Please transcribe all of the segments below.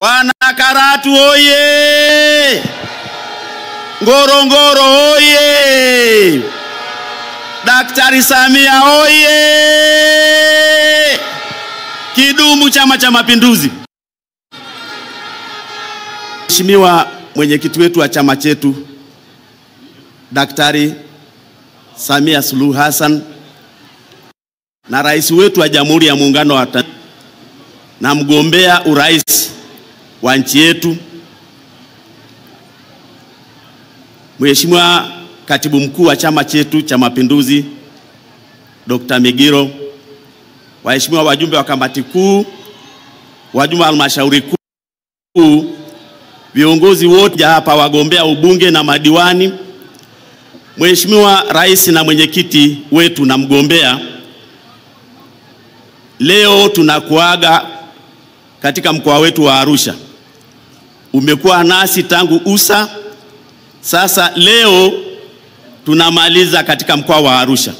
Wanakaratu oye! Ngorongoro oye! Daktari Samia oye! Kidumu Chama cha Mapinduzi! Mheshimiwa mwenyekiti wetu wa chama chetu Daktari Samia Suluhu Hassan na rais wetu wa Jamhuri ya Muungano wa Tanzania na mgombea urais wa nchi yetu Mheshimiwa Katibu Mkuu wa chama chetu cha Mapinduzi Dr. Migiro, waheshimiwa wajumbe wa kamati kuu, wajumbe wa halmashauri kuu, viongozi wote hapa, wagombea ubunge na madiwani, Mheshimiwa rais na mwenyekiti wetu na mgombea, leo tunakuaga katika mkoa wetu wa Arusha. Umekuwa nasi tangu usa, sasa leo tunamaliza katika mkoa wa Arusha.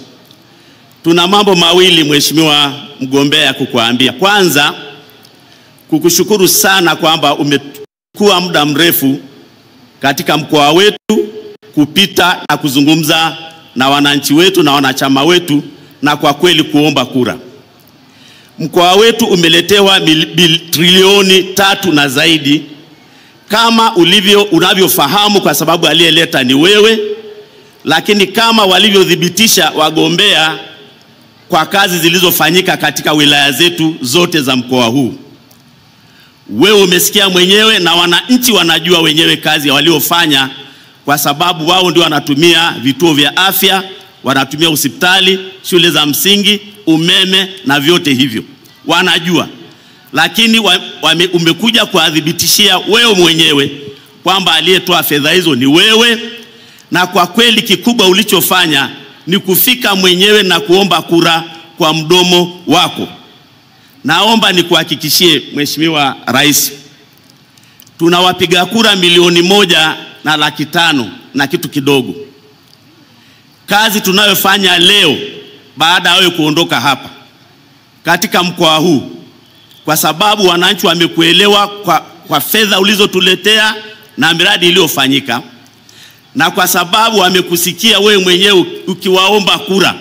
Tuna mambo mawili Mheshimiwa mgombea kukuambia. Kwanza, kukushukuru sana kwamba umekuwa muda mrefu katika mkoa wetu kupita na kuzungumza na wananchi wetu na wanachama wetu na kwa kweli kuomba kura. Mkoa wetu umeletewa trilioni 3 na zaidi kama unavyofahamu, kwa sababu aliyeleta ni wewe, lakini kama walivyothibitisha wagombea kwa kazi zilizofanyika katika wilaya zetu zote za mkoa huu. Wewe umesikia mwenyewe na wananchi wanajua wenyewe kazi waliofanya, kwa sababu wao ndio wanatumia vituo vya afya, wanatumia hospitali, shule za msingi, umeme na vyote hivyo. Wanajua. Lakini umekuja kuadhibitishia wewe mwenyewe kwamba aliyetoa fedha hizo ni wewe, na kwa kweli kikubwa ulichofanya ni kufika mwenyewe na kuomba kura kwa mdomo wako. Naomba nikuhakikishie Mheshimiwa Rais, tunawapiga kura 1,500,000 na kitu kidogo. Kazi tunayofanya leo baada ya wewe kuondoka hapa katika mkoa huu, kwa sababu wananchi wamekuelewa kwa fedha ulizotuletea na miradi iliyofanyika, na kwa sababu wamekusikia wewe mwenyewe ukiwaomba kura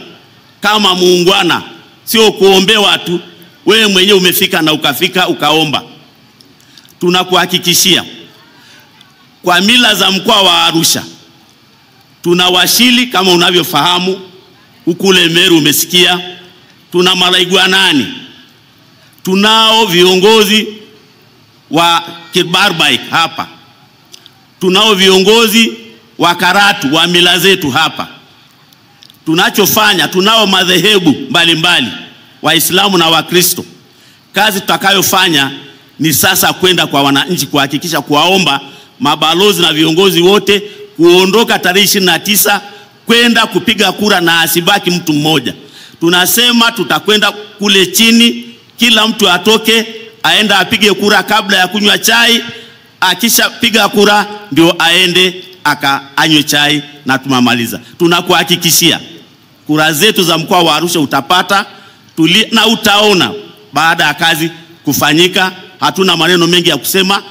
kama muungwana, sio kuombewa tu, wewe mwenyewe umefika na ukafika ukaomba. Tunakuhakikishia kwa mila za mkoa wa Arusha tuna Washili kama unavyofahamu, ukule Meru umesikia, tuna Malaigwanani, tunao viongozi wa Kibarbaik hapa, tunao viongozi wa Karatu wa mila zetu hapa. Tunachofanya, tunao madhehebu mbalimbali, Waislamu na Wakristo. Kazi tutakayofanya ni sasa kwenda kwa wananchi kuhakikisha kuwaomba mabalozi na viongozi wote kuondoka tarehe 29 kwenda kupiga kura na asibaki mtu mmoja. Tunasema tutakwenda kule chini, kila mtu atoke aenda apige kura kabla ya kunywa chai, akisha piga kura ndio aende anywe chai na tumamaliza. Tunakuhakikishia kura zetu za mkoa wa Arusha utapata na utaona baada ya kazi kufanyika. Hatuna maneno mengi ya kusema,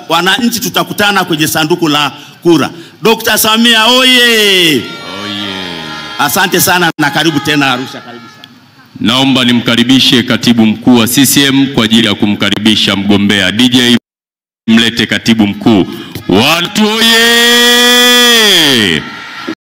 wananchi tutakutana kwenye sanduku la kura. Dr. Samia oye! Oye! Asante sana na karibu tena Arusha, karibu sana. Naomba nimkaribishe katibu mkuu wa CCM kwa ajili ya kumkaribisha mgombea. DJ mlete katibu mkuu. Watu oye!